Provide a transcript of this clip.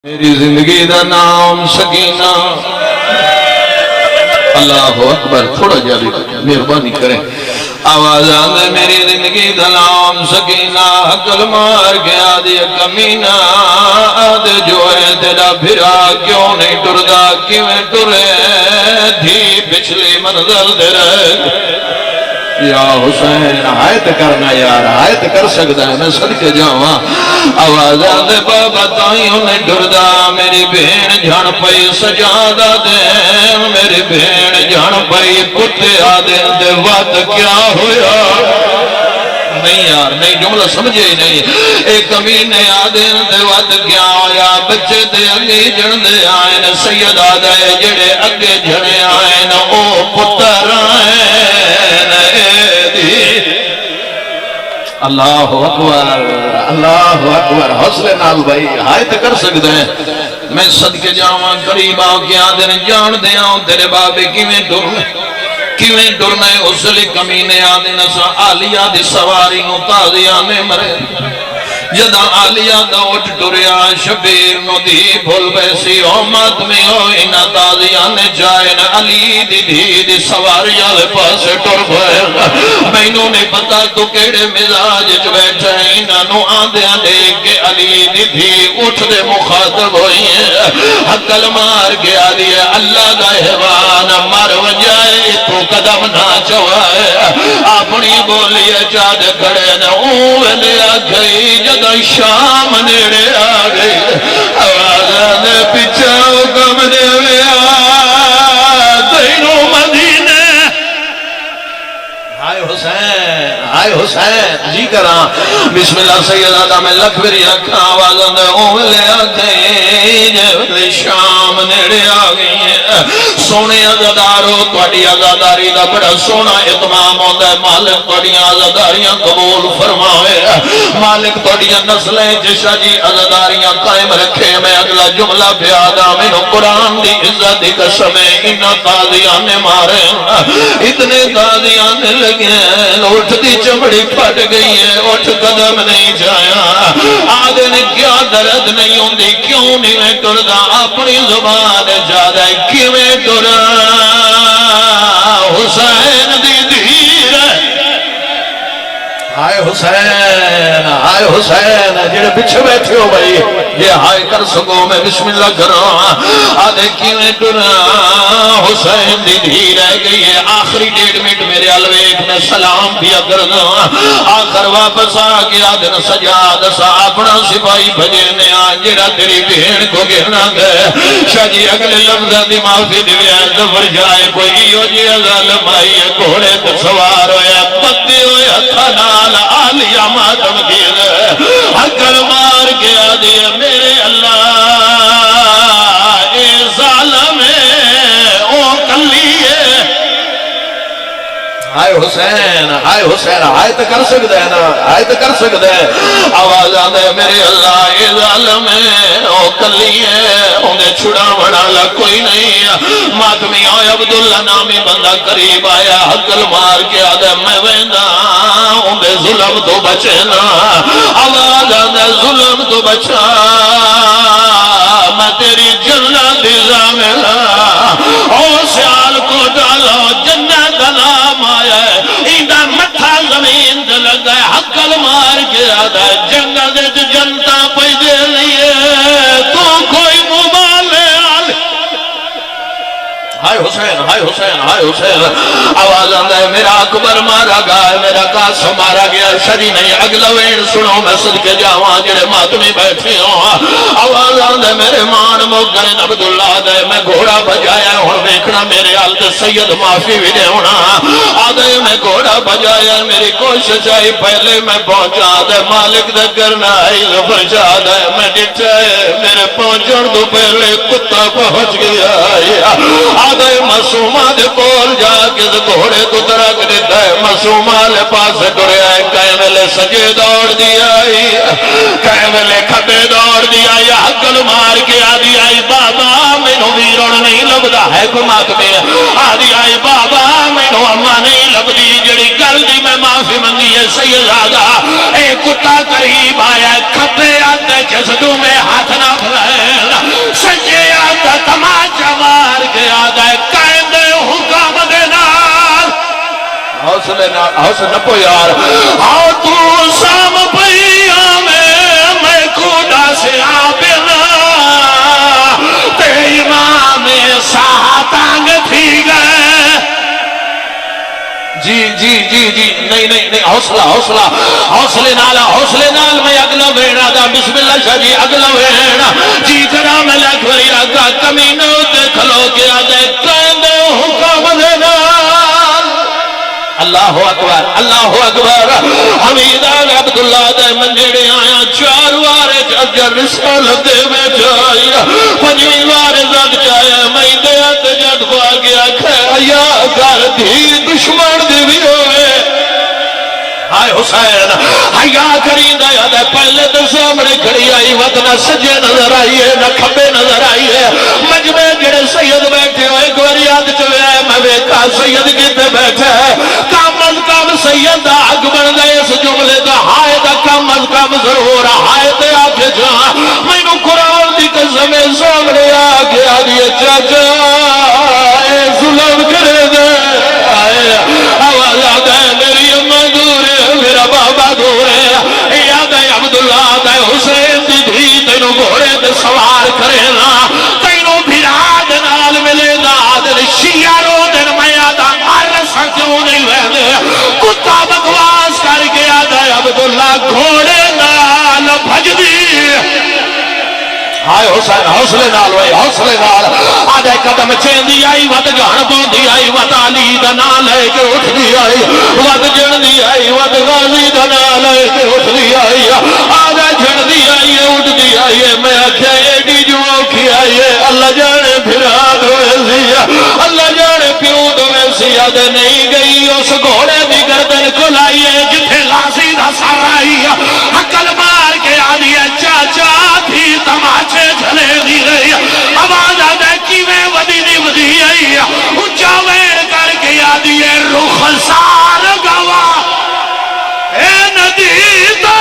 میری زندگی دا نام سکینہ اللہ اکبر تھوڑا جاری مہربانی کریں آواز آندے میری زندگی دا نام سکینہ عقل مار گیا دی کمینہ آدھے جو ہے تیرا بھرا کیوں نہیں ٹردا کیویں ٹرے دھی پچھلی منزل دے رہے یا حسین آیت کرنا یار آیت کر سکتا ہے میں صدقے جاواں آواز آدھے بابا تائیوں نے ڈردا میری بہن جھان پئی سجادہ دے میری بہن جھان پئی کتے آدھے دے وقت کیا ہویا نہیں یار نہیں جملہ سمجھے ہی نہیں ایک کمینے آدھے دے وقت کیا ہویا بچے دے اگے جن دے آئین سید آدھے جڑے اگے جنے آئین او پتر آئین اللہ اکبر حوصلے نال بھائی آیت کر سکتے ہیں میں صدقے جاواں قریب آ کے آدھے جان دیا تیرے بابے کیویں ڈرنا ہے اس لئے کمینے آدھے نسا آلیہ دی سواری نو تازیانے مرے جدا آلیہ دا اٹھ ٹریا شبیر نو دی بھول بیسی او ماتمی ہو انہ تازیانے جائن علی دی سواری آلے پاس ٹر بھائے میں نے پتا تو کیڑے مزاج جو بیٹھا ہے انہ نو آندھے دیکھ کے علی دی اٹھ دے مخاطب ہوئی ہے حقل مار گیا دیئے اللہ دا حیوان مر وجائے تو قدم نہ چوائے اپنی بولی چاد کھڑے نہ لیا گئی جدا شام نیڑے آگئی آوازہ نے پچھاؤ کم نے ویا تینوں مدینے آئے حسین جی کراں بسم اللہ سیدہ میں لکھوری رکھا آوازہ نے لیا گئی جب شام نیڑے آگئی ہے سونے عزادارو توڑی عزاداری دا بڑا سونا اتمام ہوتا ہے مالک توڑی عزاداریاں قبول فرماوے مالک توڑی نسلیں جشا جی عزاداریاں قائم رکھے میں اگلا جملہ بیادا میں قرآن دی عزت دی قسمیں انہ تازیانے مارے اتنے تازیانے لگے اٹھ دی چمڑی پھٹ گئی ہے اٹھ قدم نہیں جایا آدھے نے کیا درد نہیں ہوندی کیوں نہیں میں ٹردا اپنی زبان جادہ کیویں ٹرا حسین دی دیر آئے حسین جڑے پچھے بیٹھے ہو بھائی یہ ہائے کر سکو میں بسم اللہ کروں آدھے کیویں ٹرا حسین دی دیر رہ گئی ہے آخری 1.5 منٹ میرے الویک میں سلام بھی اگر آخر واپس آگیا دن سجاد سا اپنا سپاہی بھجنے جڑا تیری بہن کو گرنا گئے شاہ جی اگلے لفظہ دی معافی دیویا دفر جائے کوئی ہو جی ظالم آئی ہے گھوڑے تو سوار ہویا پتے ہویا تھنال آلیہ ماتم گیر حقر مار گیا دیا میرے اللہ اے ظالم او کلیے آئے حسین آئے تو کر سکتے ہیں نا آئے تو کر سکتے ہیں آواز آدھے میرے اللہ اے ظالم او کلیے انہیں چھڑا بڑھالا کوئی نہیں ماتمی آئے عبداللہ نامی بندہ قریب آیا حقل مار کے آدھے میں ویندہ انہیں ظلم تو بچے نا آواز آدھے ظلم تو بچا میں تیری جنت زاملہ او سیال کو ڈالو جنت نام آیا ہے ایندہ مٹھا زمین دے لگا ہے حقل مار کے آدھا ہے جنت جنتا پیدے لیے تو کوئی مبالے آلے ہائے حسین آواز آندہ ہے میرا اکبر مارا گیا ہے میرا قاسم مارا گیا شری نہیں اگلا وین سنو میں صدقے جاواں جڑے ماتمی بیٹھے ہوں آواز آندہ ہے میرے مان موگرین عبداللہ دے میں گھوڑا بجایا ہوں دیکھنا میرے حالت سید معافی بھی دے ہونا آدھے میں گھوڑا بجایا میری کوشش آئی پہلے میں پہنچا دے مالک دے کرنا آئی ظفر جا دے میں ڈٹھائے میرے پہنچن دو پہلے کتا پہنچ گیا آدھے مسومہ دے کول جا کے گھوڑے کو ترک دیتا ہے مسومہ لے پاس ٹرے آئے کہیں ملے سجے دوڑ دیا کہیں ملے کھبے دوڑ دیا یا حقل مار کے آدھی آئی بابا میں نو ویرون نہیں لگتا ہے کمات میں آدھی آئی بابا میں نو اما نہیں لگتی جڑی کر دی میں معافی منگی ہے سیدادہ اے کتا قریب آیا کھبے آتے جسدوں میں ہاتھ نہ پھلائے حوصلے نپو یار آؤ تو سام پیا میں خدا سے آبنا تے امام ساتانگ تھی گئے جی جی جی جی نہیں حوصلے نال میں اگلا وینا دا بسم اللہ شاہ جی اگلا وینا جی کرا میں لکھوری آگا کمینوں تے کھلو کے آدھے کہنے حکم دینا اللہ اکبر حمیدان عبداللہ دے منجڑے آیا 4 وارے اگر رسالت دے میں جایا 5 وارے زد جایا میں دیت جد پا گیا کھایا کر دی دشمن دی بھی ہوئے آئے حسین حیا کرین دا یاد ہے پہلے تو سامنے کھڑی آئی وقت نہ سجے نظر آئی ہے نہ کھبے نظر آئی ہے مجمع جڑے سید بیٹھے ہوئے ایک بار یاد چلے آئے میں بیکا سید کیتے بیٹھے ہیں کام از کام سید دا حق بن گئے اس جملے دا ہائے دا کام از کام ضرور ہائے دے آکے جہاں میں نو قرآن دی قسم سامنے آگے آدھے چاچا اے ظلم کرے دے آئے آواز آدھے میری امہ دور میرا بابا دورے یاد ہے عبداللہ دے حسین دی دھی تینوں گھوڑے دے سوار کرے نا تینوں بھیراد نال ملے نا دن شیعروں دن میں آدھا عرصہ کیوں نہیں رہنے کتا بکواس کر کے یاد ہے عبداللہ گھوڑے نال بھج دی آئے حسین حوصلے نال ہوئے حوصلے نال آدھے قدم چین دی آئی ود گھن بون دی آئی ود علی دا نال ہے کہ اٹھ دی آئی ود جن دی آئی ود غازی دا نال ہے کہ اٹھ دی آئی آدھے جن دی آئی اٹھ دی آئی میں آکھیا ایڈی جو کی آئی اللہ جانے پھراد ہوئے سی اللہ جانے پیود ہوئے سی آدھے نہیں گئی اس گھوڑے دی گردن کو لائیے جتھے غازی دا سار آئی حقل مار کے آدھی چاچا تھی تماچے جھلے دی رہی آواز آدھے کی میں ودی دی ودی آئی اچھا وین کر کے آدھی رخ سار گوا اے ندی دا